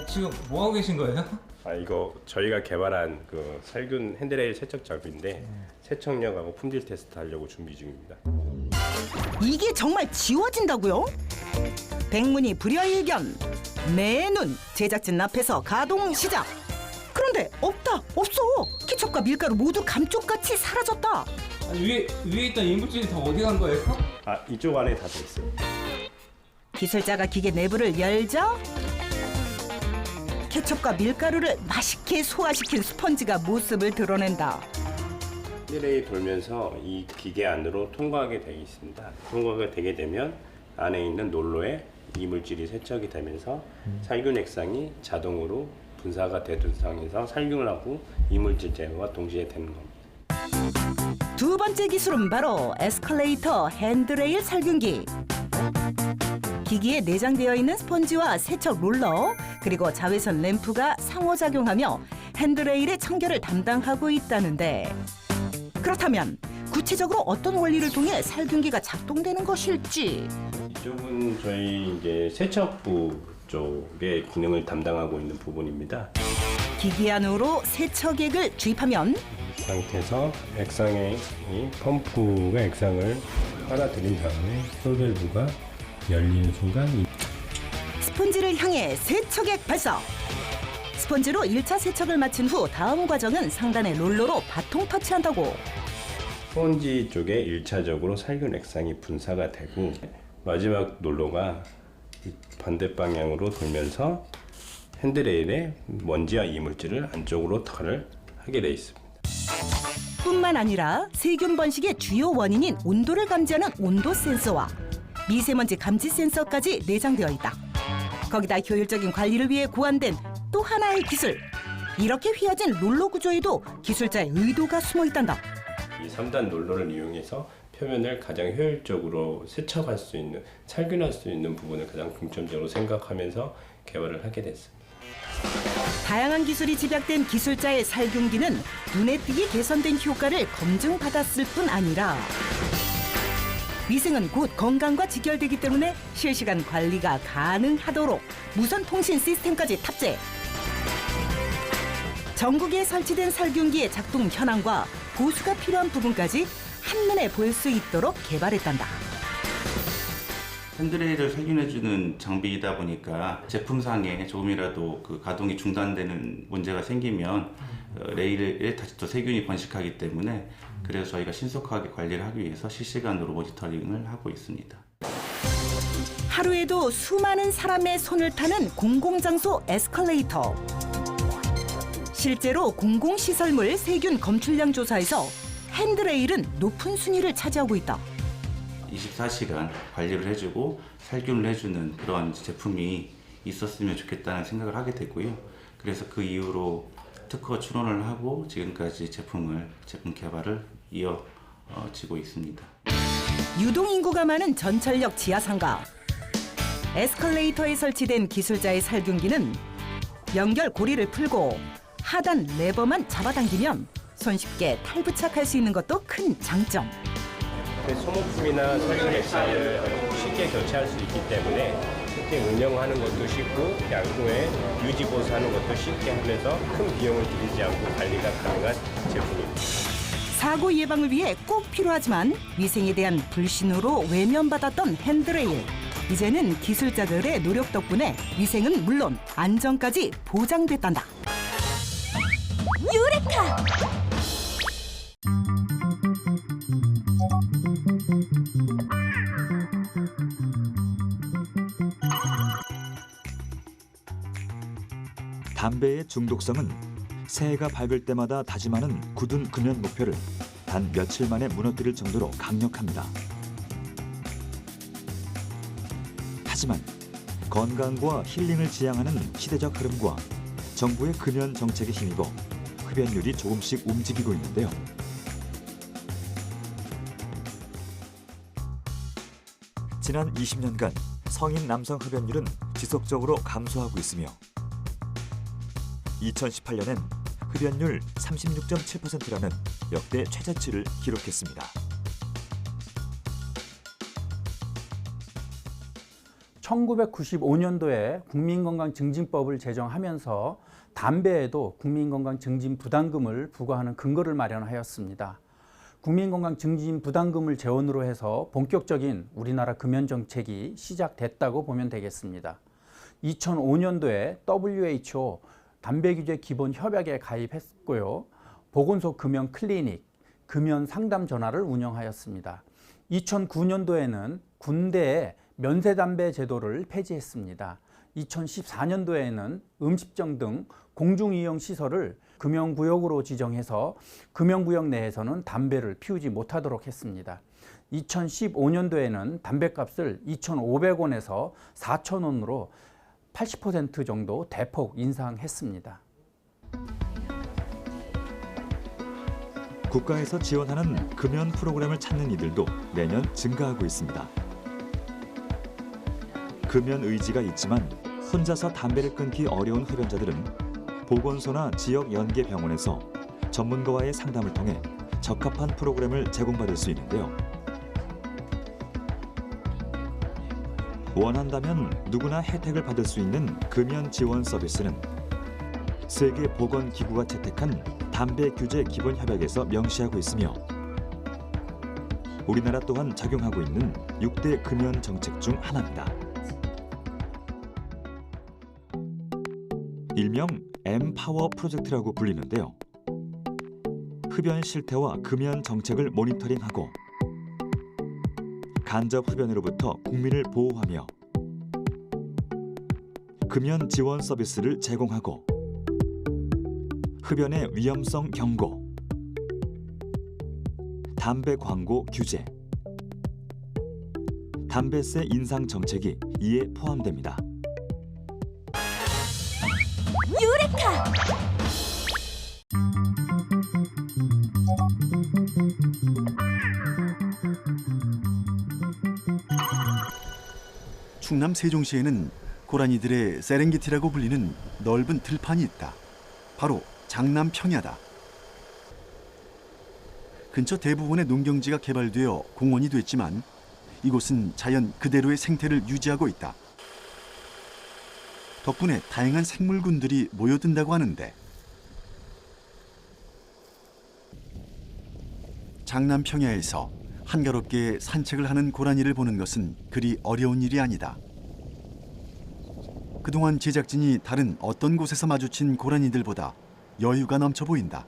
지금 뭐 하고 계신 거예요? 이거 저희가 개발한 그 살균 핸드레일 세척 장비인데 세척력하고 품질 테스트 하려고 준비 중입니다. 이게 정말 지워진다고요? 백문이 불여일견. 내 눈 제작진 앞에서 가동 시작. 그런데 없다, 없어. 케첩과 밀가루 모두 감쪽같이 사라졌다. 아니, 위에 있던 이물질이 다 어디 간 거예요? 이쪽 안에 다 돼 있어요. 기술자가 기계 내부를 열자 케첩과 밀가루를 맛있게 소화시킨 스펀지가 모습을 드러낸다. 핸드레일 돌면서 이 기계 안으로 통과하게 되어 있습니다. 통과가 되게 되면 안에 있는 롤러에 이물질이 세척이 되면서 살균 액상이 자동으로 분사가 되던 상황에서 살균을 하고 이물질 제거가 동시에 되는 겁니다. 두 번째 기술은 바로 에스컬레이터 핸드레일 살균기. 기기에 내장되어 있는 스펀지와 세척 롤러 그리고 자외선 램프가 상호작용하며 핸드레일의 청결을 담당하고 있다는데, 그렇다면 구체적으로 어떤 원리를 통해 살균기가 작동되는 것일지. 이쪽은 저희 이제 세척부 쪽의 기능을 담당하고 있는 부분입니다. 기기 안으로 세척액을 주입하면 이 상태에서 액상에 이 펌프가 액상을 빨아들인 다음에 솔밸브가 열리는 순간 스펀지를 향해 세척액 발사. 스펀지로 1차 세척을 마친 후 다음 과정은 상단의 롤러로 바통 터치한다고. 스펀지 쪽에 1차적으로 살균 액상이 분사가 되고 마지막 롤러가 반대 방향으로 돌면서 핸드레일에 먼지와 이물질을 안쪽으로 털을 하게 돼 있습니다. 뿐만 아니라 세균 번식의 주요 원인인 온도를 감지하는 온도 센서와 미세먼지 감지 센서까지 내장되어 있다. 거기다 효율적인 관리를 위해 고안된 또 하나의 기술. 이렇게 휘어진 롤러 구조에도 기술자의 의도가 숨어 있단다. 이 3단 롤러를 이용해서 표면을 가장 효율적으로 세척할 수 있는, 살균할 수 있는 부분을 가장 중점적으로 생각하면서 개발을 하게 됐습니다. 다양한 기술이 집약된 기술자의 살균기는 눈에 띄게 개선된 효과를 검증받았을 뿐 아니라 위생은 곧 건강과 직결되기 때문에 실시간 관리가 가능하도록 무선 통신 시스템까지 탑재. 전국에 설치된 살균기의 작동 현황과 보수가 필요한 부분까지 한눈에 볼 수 있도록 개발했단다. 핸드레일을 살균해주는 장비이다 보니까 제품상에 조금이라도 그 가동이 중단되는 문제가 생기면 레일에 다시 또 세균이 번식하기 때문에 그래서 저희가 신속하게 관리를 하기 위해서 실시간으로 모니터링을 하고 있습니다. 하루에도 수많은 사람의 손을 타는 공공장소 에스컬레이터. 실제로 공공시설물 세균 검출량 조사에서 핸드레일은 높은 순위를 차지하고 있다. 24시간 관리를 해주고 살균을 해주는 그런 제품이 있었으면 좋겠다는 생각을 하게 되고요. 그래서 그 이후로 특허 출원을 하고 지금까지 제품 개발을 이어지고 있습니다. 유동인구가 많은 전철역 지하상가. 에스컬레이터에 설치된 기술자의 살균기는 연결 고리를 풀고 하단 레버만 잡아당기면 손쉽게 탈부착할 수 있는 것도 큰 장점. 소모품이나 살균 액상을 쉽게 교체할 수 있기 때문에 쉽게 운영하는 것도 쉽고 양후에 유지 보수하는 것도 쉽게 하면서 큰 비용을 들이지 않고 관리가 가능한 제품입니다. 사고 예방을 위해 꼭 필요하지만 위생에 대한 불신으로 외면받았던 핸드레일. 이제는 기술자들의 노력 덕분에 위생은 물론 안전까지 보장됐단다. 유레카! 담배의 중독성은 새해가 밝을 때마다 다짐하는 굳은 금연 목표를 단 며칠 만에 무너뜨릴 정도로 강력합니다. 하지만 건강과 힐링을 지향하는 시대적 흐름과 정부의 금연 정책에 힘입어 흡연율이 조금씩 움직이고 있는데요. 지난 20년간 성인 남성 흡연율은 지속적으로 감소하고 있으며 2018년엔 흡연율 36.7%라는 역대 최저치를 기록했습니다. 1995년도에 국민건강증진법을 제정하면서 담배에도 국민건강증진부담금을 부과하는 근거를 마련하였습니다. 국민건강증진부담금을 재원으로 해서 본격적인 우리나라 금연정책이 시작됐다고 보면 되겠습니다. 2005년도에 WHO 담배규제 기본협약에 가입했고요. 보건소 금연 클리닉, 금연 상담 전화를 운영하였습니다. 2009년도에는 군대에 면세담배 제도를 폐지했습니다. 2014년도에는 음식점 등 공중이용 시설을 금연구역으로 지정해서 금연구역 내에서는 담배를 피우지 못하도록 했습니다. 2015년도에는 담배값을 2,500원에서 4,000원으로 80% 정도 대폭 인상했습니다. 국가에서 지원하는 금연 프로그램을 찾는 이들도 매년 증가하고 있습니다. 금연 의지가 있지만 혼자서 담배를 끊기 어려운 흡연자들은 보건소나 지역 연계 병원에서 전문가와의 상담을 통해 적합한 프로그램을 제공받을 수 있는데요. 원한다면 누구나 혜택을 받을 수 있는 금연 지원 서비스는 세계보건기구가 채택한 담배 규제 기본 협약에서 명시하고 있으며 우리나라 또한 적용하고 있는 6대 금연 정책 중 하나입니다. 일명 엠파워 프로젝트라고 불리는데요. 흡연 실태와 금연 정책을 모니터링하고 간접 흡연으로부터 국민을 보호하며 금연 지원 서비스를 제공하고 흡연의 위험성 경고, 담배 광고 규제, 담배세 인상 정책이 이에 포함됩니다. 충남 세종시에는 고라니들의 세렝게티라고 불리는 넓은 들판이 있다. 바로 장남 평야다. 근처 대부분의 농경지가 개발되어 공원이 됐지만 이곳은 자연 그대로의 생태를 유지하고 있다. 덕분에 다양한 생물군들이 모여든다고 하는데 장남 평야에서 한가롭게 산책을 하는 고라니를 보는 것은 그리 어려운 일이 아니다. 그동안 제작진이 다른 어떤 곳에서 마주친 고라니들보다 여유가 넘쳐 보인다.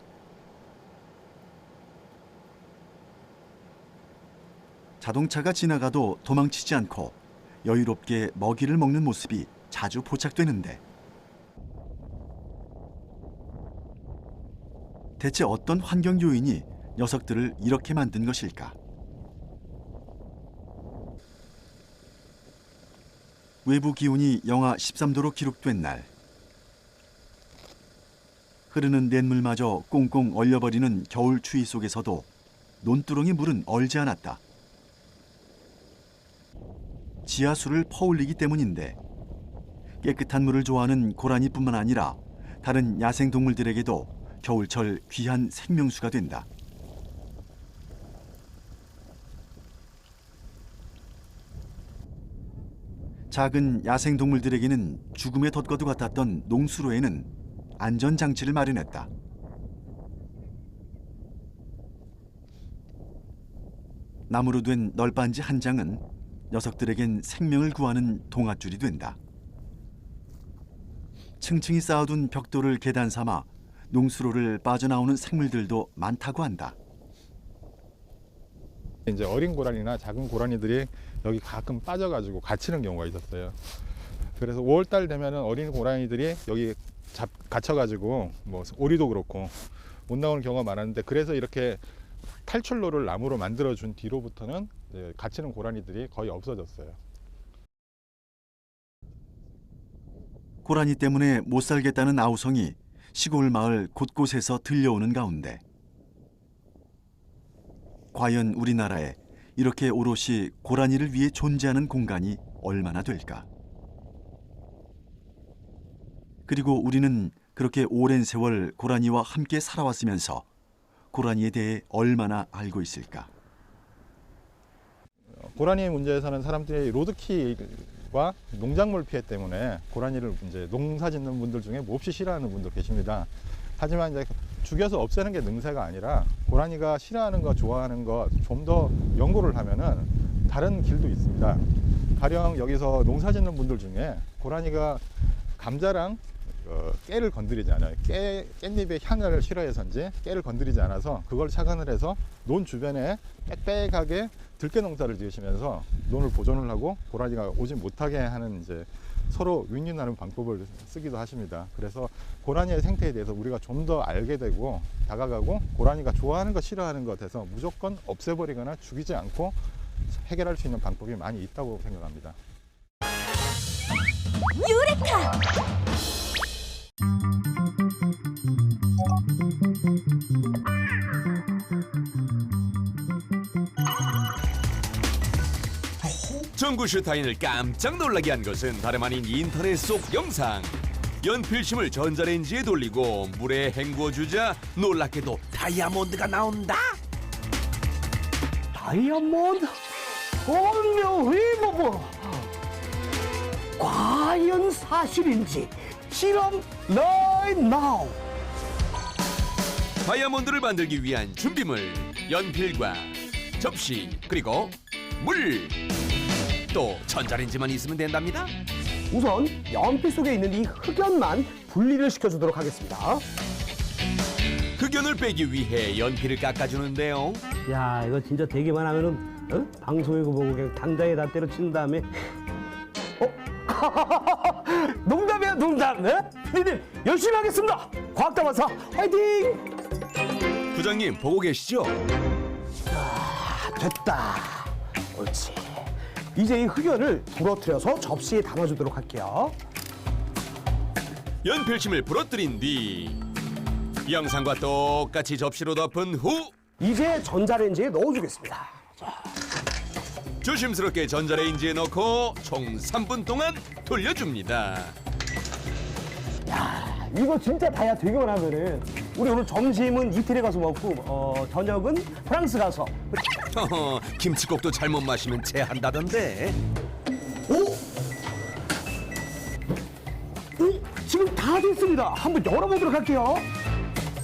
자동차가 지나가도 도망치지 않고 여유롭게 먹이를 먹는 모습이 자주 포착되는데 대체 어떤 환경 요인이 녀석들을 이렇게 만든 것일까? 외부 기온이 영하 13도로 기록된 날 흐르는 냇물마저 꽁꽁 얼려버리는 겨울 추위 속에서도 논두렁의 물은 얼지 않았다. 지하수를 퍼올리기 때문인데 깨끗한 물을 좋아하는 고라니뿐만 아니라 다른 야생동물들에게도 겨울철 귀한 생명수가 된다. 작은 야생동물들에게는 죽음의 덫과도 같았던 농수로에는 안전장치를 마련했다. 나무로 된 널빤지 한 장은 녀석들에겐 생명을 구하는 동아줄이 된다. 층층이 쌓아둔 벽돌을 계단 삼아 농수로를 빠져나오는 생물들도 많다고 한다. 이제 어린 고라니나 작은 고라니들이 여기 가끔 빠져가지고 갇히는 경우가 있었어요. 그래서 5월달 되면은 어린 고라니들이 여기 갇혀가지고 뭐 오리도 그렇고 못 나오는 경우가 많았는데 그래서 이렇게 탈출로를 나무로 만들어준 뒤로부터는 이제 갇히는 고라니들이 거의 없어졌어요. 고라니 때문에 못 살겠다는 아우성이 시골 마을 곳곳에서 들려오는 가운데 과연 우리나라에 이렇게 오롯이 고라니를 위해 존재하는 공간이 얼마나 될까? 그리고 우리는 그렇게 오랜 세월 고라니와 함께 살아왔으면서 고라니에 대해 얼마나 알고 있을까? 고라니 문제에서는 사람들이 로드키 것과 농작물 피해 때문에 고라니를 이제 농사짓는 분들 중에 몹시 싫어하는 분도 계십니다. 하지만 이제 죽여서 없애는 게 능사가 아니라 고라니가 싫어하는 거, 좋아하는 거 좀 더 연구를 하면은 다른 길도 있습니다. 가령 여기서 농사짓는 분들 중에 고라니가 감자랑 깨를 건드리지 않아요. 깻잎의 향을 싫어해서인지 깨를 건드리지 않아서 그걸 착안을 해서 논 주변에 빽빽하게 들깨 농사를 지으시면서 논을 보존을 하고 고라니가 오지 못하게 하는 이제 서로 윈윈하는 방법을 쓰기도 하십니다. 그래서 고라니의 생태에 대해서 우리가 좀 더 알게 되고 다가가고 고라니가 좋아하는 것, 싫어하는 것에서 무조건 없애버리거나 죽이지 않고 해결할 수 있는 방법이 많이 있다고 생각합니다. 유레카! 정구슈타인을 깜짝 놀라게 한 것은 다름 아닌 인터넷 속 영상. 연필심을 전자레인지에 돌리고 물에 헹궈주자 놀랍게도 다이아몬드가 나온다. 다이아몬드? 언빌리버블! 과연 사실인지 실험 right now! 다이아몬드를 만들기 위한 준비물, 연필과 접시, 그리고 물. 또 전자레인지만 있으면 된답니다. 우선 연필 속에 있는 이 흑연만 분리를 시켜주도록 하겠습니다. 흑연을 빼기 위해 연필을 깎아주는데요. 야, 이거 진짜 되기만 하면은 방송이고 뭐고 그냥 당장에 다 때려치는 다음에 농담이야 농담. 네? 니들 열심히 하겠습니다. 과학다마사 화이팅! 부장님 보고 계시죠? 됐다. 옳지. 이제 이 흑연을 부러뜨려서 접시에 담아주도록 할게요. 연필심을 부러뜨린 뒤 영상과 똑같이 접시로 덮은 후 이제 전자레인지에 넣어주겠습니다. 조심스럽게 전자레인지에 넣고 총 3분 동안 돌려줍니다. 야, 이거 진짜 다야 되기만 하면은 우리 오늘 점심은 이태리 가서 먹고 저녁은 프랑스 가서. 허허, 김치국도 잘못 마시면 체한다던데. 오? 지금 다 됐습니다. 한번 열어보도록 할게요.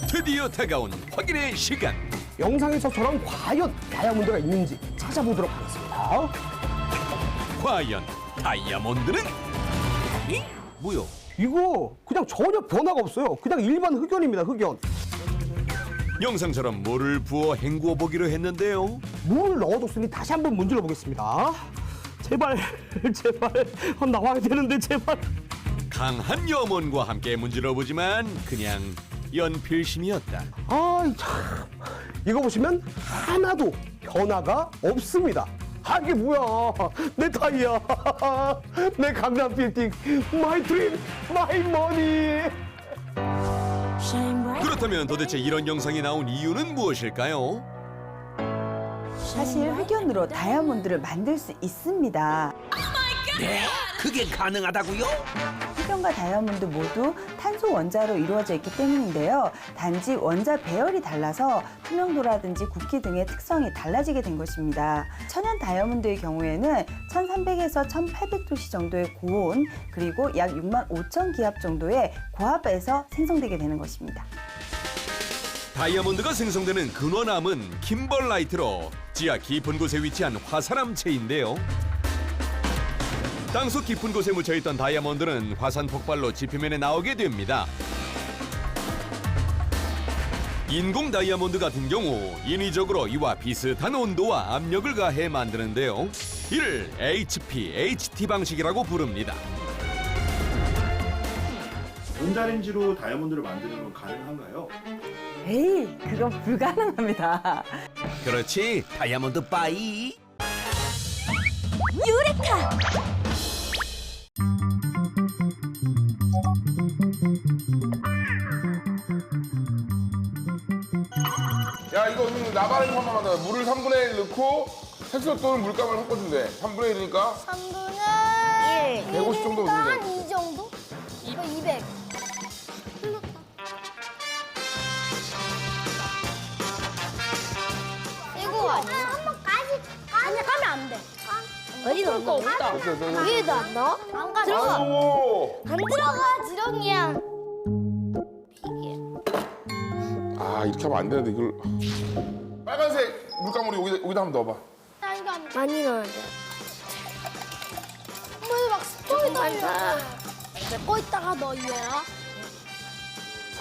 드디어 다가온 확인의 시간. 영상에서처럼 과연 다이아몬드가 있는지 찾아보도록 하겠습니다. 과연 다이아몬드는? 뭐요? 이거 그냥 전혀 변화가 없어요. 그냥 일반 흑연입니다. 흑연. 영상처럼 물을 부어 헹구어 보기로 했는데요. 물을 넣어뒀으니 다시 한번 문질러 보겠습니다. 제발 제발 나와야 되는데 제발. 강한 염원과 함께 문질러 보지만 그냥 연필심이었다. 아, 참. 이거 보시면 하나도 변화가 없습니다. 아, 이게 뭐야? 내 다이아, 내 강남 빌딩, 마이 드림, 마이 머니. 그렇다면 도대체 이런 영상이 나온 이유는 무엇일까요? 사실 흑연으로 다이아몬드를 만들 수 있습니다. 네? 그게 가능하다고요? 흑연과 다이아몬드 모두 탄소 원자로 이루어져 있기 때문인데요. 단지 원자 배열이 달라서 투명도라든지 굵기 등의 특성이 달라지게 된 것입니다. 천연 다이아몬드의 경우에는 1300에서 1800도씨 정도의 고온 그리고 약 6만 5천 기압 정도의 고압에서 생성되게 되는 것입니다. 다이아몬드가 생성되는 근원암은 kimberlite로 지하 깊은 곳에 위치한 화산암체인데요. 땅속 깊은 곳에 묻혀있던 다이아몬드는 화산 폭발로 지표면에 나오게 됩니다. 인공 다이아몬드 같은 경우 인위적으로 이와 비슷한 온도와 압력을 가해 만드는데요. 이를 HP, HT 방식이라고 부릅니다. 전자레인지로 다이아몬드를 만드는 건 가능한가요? 에이, 그건 불가능합니다. 그렇지, 다이아몬드 빠이. 유레카! 야, 이거 나발을 한번 만들어. 물을 3분의 1 넣고 색소 또는 물감을 섞어준대. 3분의 1이니까 3분의 150 정도 넣으면 돼. 이 정도? 200. 이거 아니야? 한번 까면 안 돼. 어디 넣는 없다. 위에도 안 넣어? 안 가. 들어가. 아이고. 안 들어가 지렁이야. 아 이렇게 하면 안 되는데 이걸. 빨간색 물감으로 여기다 한번 넣어봐. 나 이거 많이 넣어야 돼. 엄마 막 스토리 많다. 꺼 있다가 너 이거야.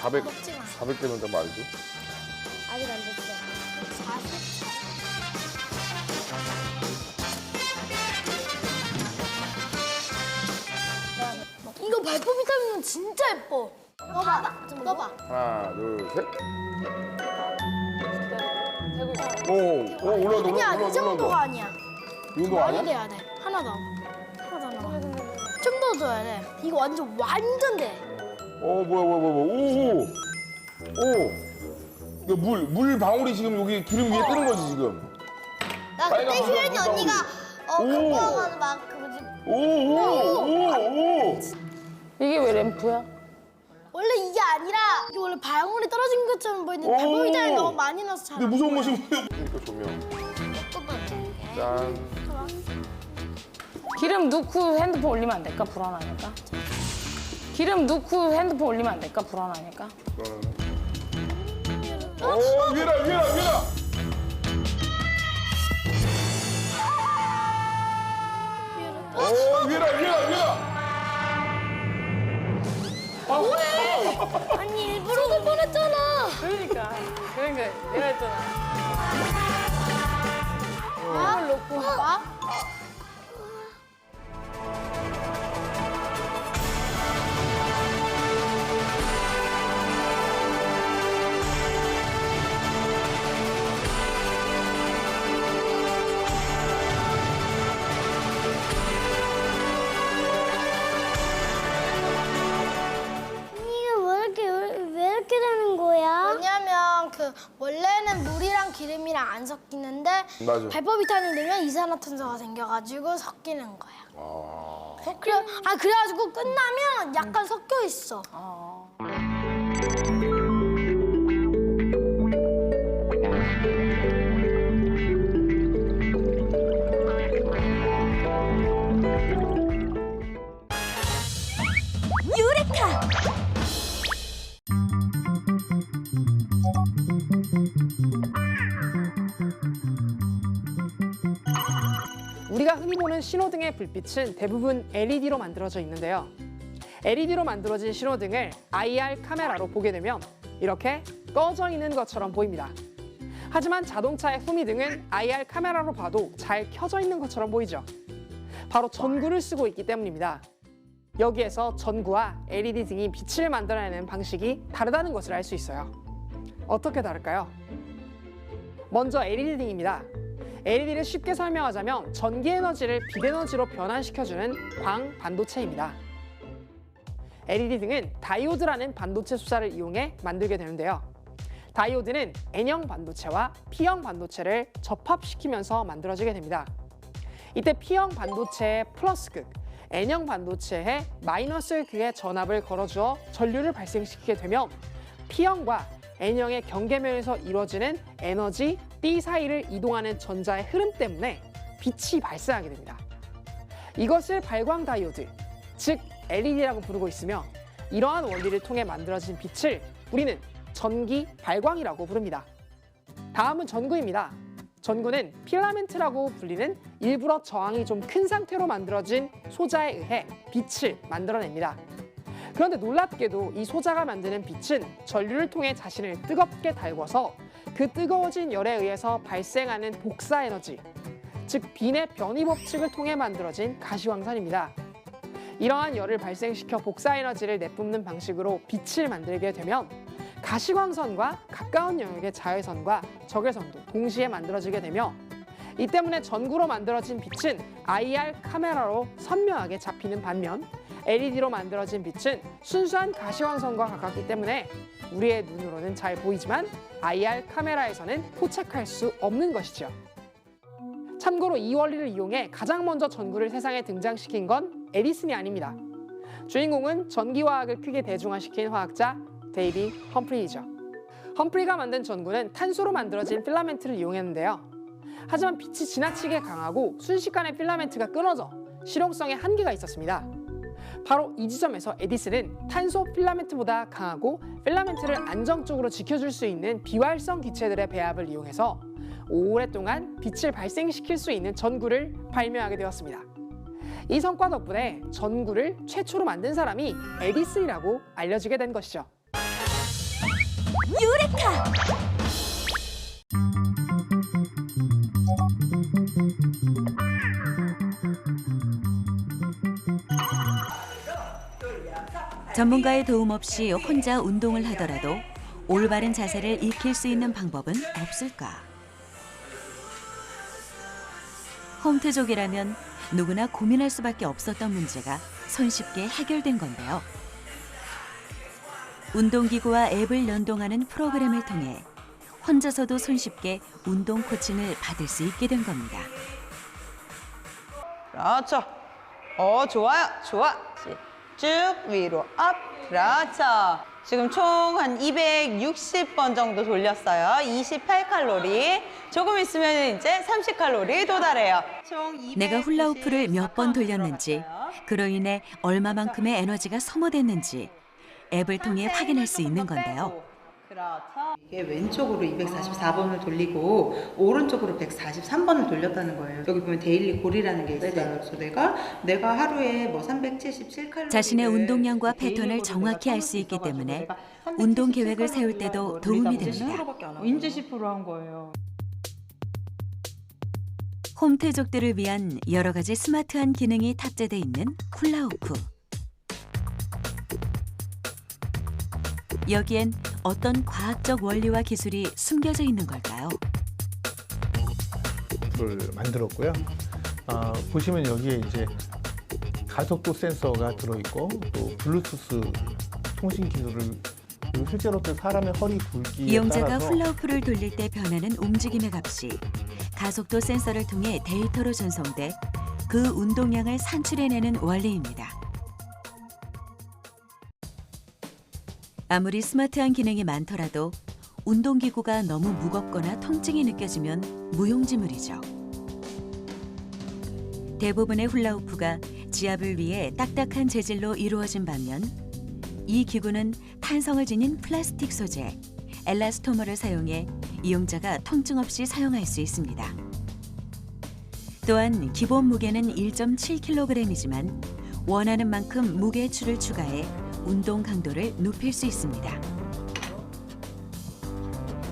400개면 더 말이지. 아직 안 됐어. 40. 이거 발포 비타민은 진짜 예뻐. 넣어봐. 좀 넣어봐. 하나, 둘, 셋. 오, 올라온다, 아니야, 올라온다, 이 정도가 아니야. 이 정도 많이 아니야? 돼야 돼. 하나 더. 하나 더 넣어. 좀 더 줘야 돼. 이거 완전 돼. 뭐야. 오. 이거 물 방울이 지금 여기 기름 위에 뜨는 거지 지금. 나 그때 빨간 휴연이 물감 언니가 오. 갖고 가는 막 그거지. 오. 이게 왜 램프야? 원래 이게 아니라 이게 원래 방울이 떨어진 것처럼 보이는데 오. 발포 비타민 너무 많이 넣어서 잘. 근데 무서운 것이 그러니까 조명. 짠. 기름 넣고 핸드폰 올리면 안 될까? 불안하니까. 기름 넣고 핸드폰 올리면 안 될까? 불안하니까. 오, 위에라. 오, 위에라. 아니 일부러 죽을 뻔했잖아. 그러니까 내가 했잖아. 이걸 놓고 봐. 왜 이렇게 되는 거야? 왜냐면 원래는 물이랑 기름이랑 안 섞이는데 맞아. 발포 비타민 넣으면 이산화탄소가 생겨가지고 섞이는 거야. 그래가지고 끝나면 약간 섞여 있어. 유레카! 우리가 흔히 보는 신호등의 불빛은 대부분 LED로 만들어져 있는데요. LED로 만들어진 신호등을 IR 카메라로 보게 되면 이렇게 꺼져 있는 것처럼 보입니다. 하지만 자동차의 후미등은 IR 카메라로 봐도 잘 켜져 있는 것처럼 보이죠. 바로 전구를 쓰고 있기 때문입니다. 여기에서 전구와 LED 등이 빛을 만들어내는 방식이 다르다는 것을 알 수 있어요. 어떻게 다를까요? 먼저 LED 등입니다. LED를 쉽게 설명하자면 전기 에너지를 빛 에너지로 변환시켜주는 광 반도체입니다. LED 등은 다이오드라는 반도체 수사를 이용해 만들게 되는데요. 다이오드는 N형 반도체와 P형 반도체를 접합시키면서 만들어지게 됩니다. 이때 P형 반도체의 플러스극, N형 반도체의 마이너스극의 전압을 걸어주어 전류를 발생시키게 되면 P형과 N형의 경계면에서 이루어지는 에너지 B 사이를 이동하는 전자의 흐름 때문에 빛이 발생하게 됩니다. 이것을 발광 다이오드, 즉 LED라고 부르고 있으며 이러한 원리를 통해 만들어진 빛을 우리는 전기 발광이라고 부릅니다. 다음은 전구입니다. 전구는 필라멘트라고 불리는 일부러 저항이 좀 큰 상태로 만들어진 소자에 의해 빛을 만들어냅니다. 그런데 놀랍게도 이 소자가 만드는 빛은 전류를 통해 자신을 뜨겁게 달궈서 그 뜨거워진 열에 의해서 발생하는 복사 에너지, 즉 빈의 변이 법칙을 통해 만들어진 가시광선입니다. 이러한 열을 발생시켜 복사 에너지를 내뿜는 방식으로 빛을 만들게 되면 가시광선과 가까운 영역의 자외선과 적외선도 동시에 만들어지게 되며 이 때문에 전구로 만들어진 빛은 IR 카메라로 선명하게 잡히는 반면 LED로 만들어진 빛은 순수한 가시광선과 가깝기 때문에 우리의 눈으로는 잘 보이지만 IR 카메라에서는 포착할 수 없는 것이죠. 참고로 이 원리를 이용해 가장 먼저 전구를 세상에 등장시킨 건 에디슨이 아닙니다. 주인공은 전기화학을 크게 대중화시킨 화학자 데이비 험프리이죠. 험프리가 만든 전구는 탄소로 만들어진 필라멘트를 이용했는데요. 하지만 빛이 지나치게 강하고 순식간에 필라멘트가 끊어져 실용성에 한계가 있었습니다. 바로 이 지점에서 에디슨은 탄소 필라멘트보다 강하고 필라멘트를 안정적으로 지켜줄 수 있는 비활성 기체들의 배합을 이용해서 오랫동안 빛을 발생시킬 수 있는 전구를 발명하게 되었습니다. 이 성과 덕분에 전구를 최초로 만든 사람이 에디슨이라고 알려지게 된 것이죠. 유레카! 전문가의 도움 없이 혼자 운동을 하더라도 올바른 자세를 익힐 수 있는 방법은 없을까? 홈트족이라면 누구나 고민할 수밖에 없었던 문제가 손쉽게 해결된 건데요. 운동기구와 앱을 연동하는 프로그램을 통해 혼자서도 손쉽게 운동 코칭을 받을 수 있게 된 겁니다. 그렇죠. 좋아요. 좋아. 쭉 위로 업. 그렇죠. 지금 총 한 260번 정도 돌렸어요. 28칼로리. 조금 있으면 이제 30칼로리 도달해요. 내가 훌라후프를 몇 번 돌렸는지, 그로 인해 얼마만큼의 에너지가 소모됐는지 앱을 통해 확인할 수 있는 건데요. 그렇죠. 이게 왼쪽으로 244번을 돌리고 오른쪽으로 143번을 돌렸다는 거예요. 여기 보면 데일리 골이라는 게 있어요. 그래서 내가 하루에 뭐 377칼로리 자신의 운동량과 패턴을 정확히 알 수 있기 때문에 운동 계획을 세울 때도 도움이 됩니다. 인제 10%한 거예요. 홈트족들을 위한 여러 가지 스마트한 기능이 탑재돼 있는 훌라후프. 여기엔 어떤 과학적 원리와 기술이 숨겨져 있는 걸까요? 를 만들었고요. 보시면 여기에 이제 가속도 센서가 들어있고 또 블루투스 통신 기술을, 그리고 실제로 또 사람의 허리 굵기에 이용자가 따라서 훌라후프를 돌릴 때 변하는 움직임의 값이 가속도 센서를 통해 데이터로 전송돼 그 운동량을 산출해내는 원리입니다. 아무리 스마트한 기능이 많더라도 운동기구가 너무 무겁거나 통증이 느껴지면 무용지물이죠. 대부분의 훌라후프가 지압을 위해 딱딱한 재질로 이루어진 반면 이 기구는 탄성을 지닌 플라스틱 소재, 엘라스토머를 사용해 이용자가 통증 없이 사용할 수 있습니다. 또한 기본 무게는 1.7kg이지만 원하는 만큼 무게추를 추가해 운동 강도를 높일 수 있습니다.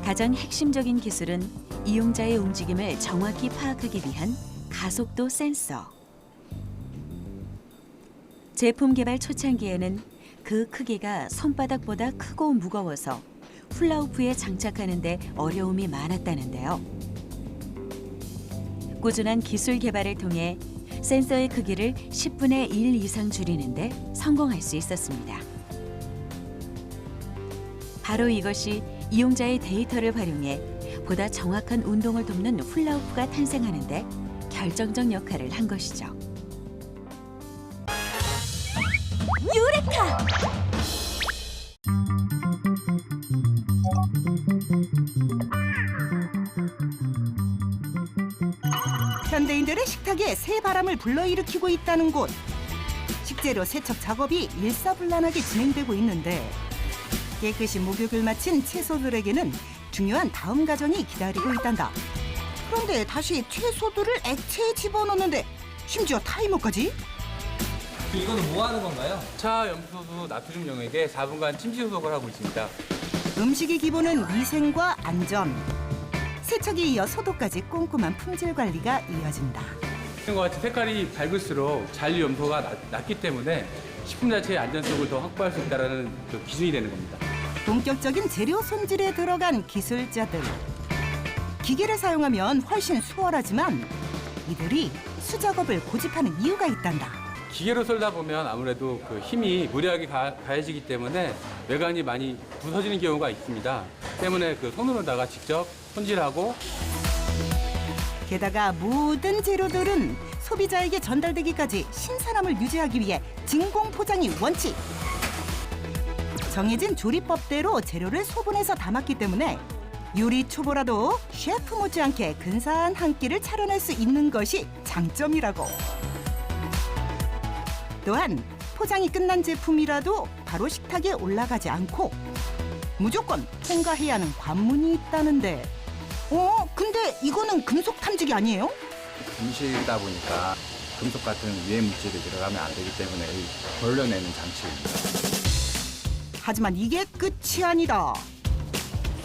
가장 핵심적인 기술은 이용자의 움직임을 정확히 파악하기 위한 가속도 센서. 제품 개발 초창기에는 그 크기가 손바닥보다 크고 무거워서 훌라후프에 장착하는 데 어려움이 많았다는데요. 꾸준한 기술 개발을 통해 센서의 크기를 10분의 1 이상 줄이는데 성공할 수 있었습니다. 바로 이것이 이용자의 데이터를 활용해 보다 정확한 운동을 돕는 훌라후프가 탄생하는 데 결정적 역할을 한 것이죠. 유레카! 현대인들의 식탁에 새바람을 불러일으키고 있다는 곳. 식재료 세척 작업이 일사불란하게 진행되고 있는데 깨끗이 목욕을 마친 채소들에게는 중요한 다음 과정이 기다리고 있단다. 그런데 다시 채소들을 액체에 집어넣는데 심지어 타이머까지? 이거는 뭐 하는 건가요? 차 염소수 나트륨 용액에 4분간 침시 소독을 하고 있습니다. 음식의 기본은 위생과 안전. 세척에 이어 소독까지 꼼꼼한 품질 관리가 이어진다. 이런 것 같이 색깔이 밝을수록 잔류 염소가 낮기 때문에 식품 자체의 안전성을 더 확보할 수 있다는 그 기준이 되는 겁니다. 본격적인 재료 손질에 들어간 기술자들. 기계를 사용하면 훨씬 수월하지만 이들이 수작업을 고집하는 이유가 있단다. 기계로 썰다 보면 아무래도 그 힘이 무리하게 가해지기 때문에 외관이 많이 부서지는 경우가 있습니다. 때문에 그 손으로다가 직접 손질하고, 게다가 모든 재료들은 소비자에게 전달되기까지 신선함을 유지하기 위해 진공 포장이 원칙. 정해진 조리법대로 재료를 소분해서 담았기 때문에 요리 초보라도 셰프 못지않게 근사한 한 끼를 차려낼 수 있는 것이 장점이라고. 또한 포장이 끝난 제품이라도 바로 식탁에 올라가지 않고 무조건 통과해야 하는 관문이 있다는데. 근데 이거는 금속 탐지기 아니에요? 음식이다 보니까 금속 같은 유해 물질이 들어가면 안 되기 때문에 걸러내는 장치입니다. 하지만 이게 끝이 아니다.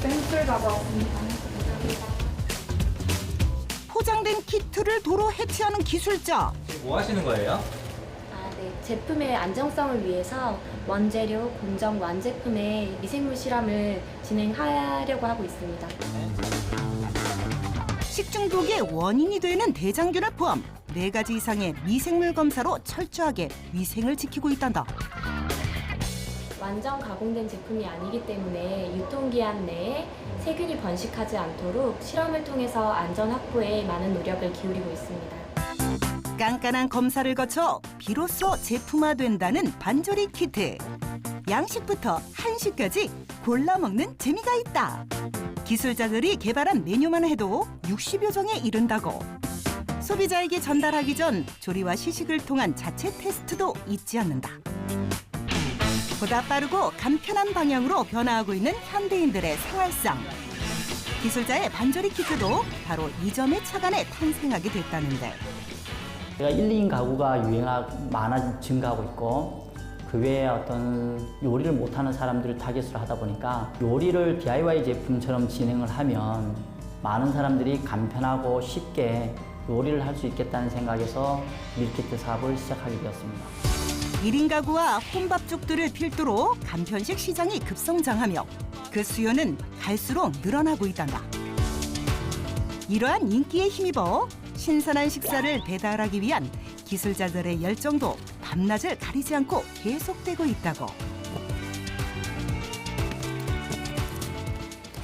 펜슬 잡아왔습니다. 포장된 키트를 도로 해체하는 기술자. 뭐 하시는 거예요? 네. 제품의 안정성을 위해서 원재료, 공정, 완제품의 미생물 실험을 진행하려고 하고 있습니다. 식중독의 원인이 되는 대장균을 포함 4가지 이상의 미생물 검사로 철저하게 위생을 지키고 있단다. 완전 가공된 제품이 아니기 때문에 유통기한 내에 세균이 번식하지 않도록 실험을 통해서 안전 확보에 많은 노력을 기울이고 있습니다. 깐깐한 검사를 거쳐 비로소 제품화된다는 반조리 키트. 양식부터 한식까지 골라 먹는 재미가 있다. 기술자들이 개발한 메뉴만 해도 60여 종에 이른다고. 소비자에게 전달하기 전 조리와 시식을 통한 자체 테스트도 잊지 않는다. 보다 빠르고 간편한 방향으로 변화하고 있는 현대인들의 생활상. 기술자의 반조리 키트도 바로 이 점에 착안해 탄생하게 됐다는데. 제가 1, 2인 가구가 증가하고 있고 그 외에 어떤 요리를 못하는 사람들을 타겟으로 하다 보니까 요리를 DIY 제품처럼 진행을 하면 많은 사람들이 간편하고 쉽게 요리를 할 수 있겠다는 생각에서 밀키트 사업을 시작하게 되었습니다. 1인 가구와 혼밥족들을 필두로 간편식 시장이 급성장하며 그 수요는 갈수록 늘어나고 있단다. 이러한 인기에 힘입어 신선한 식사를 배달하기 위한 기술자들의 열정도 밤낮을 가리지 않고 계속되고 있다고.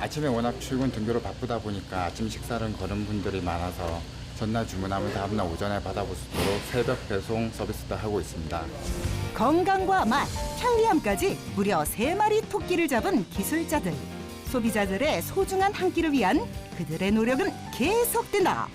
아침에 워낙 출근 등교로 바쁘다 보니까 아침 식사를 거는 분들이 많아서 전날 주문하면 다음날 오전에 받아볼 수 있도록 새벽 배송 서비스도 하고 있습니다. 건강과 맛, 편리함까지 무려 3마리 토끼를 잡은 기술자들. 소비자들의 소중한 한 끼를 위한 그들의 노력은 계속된다.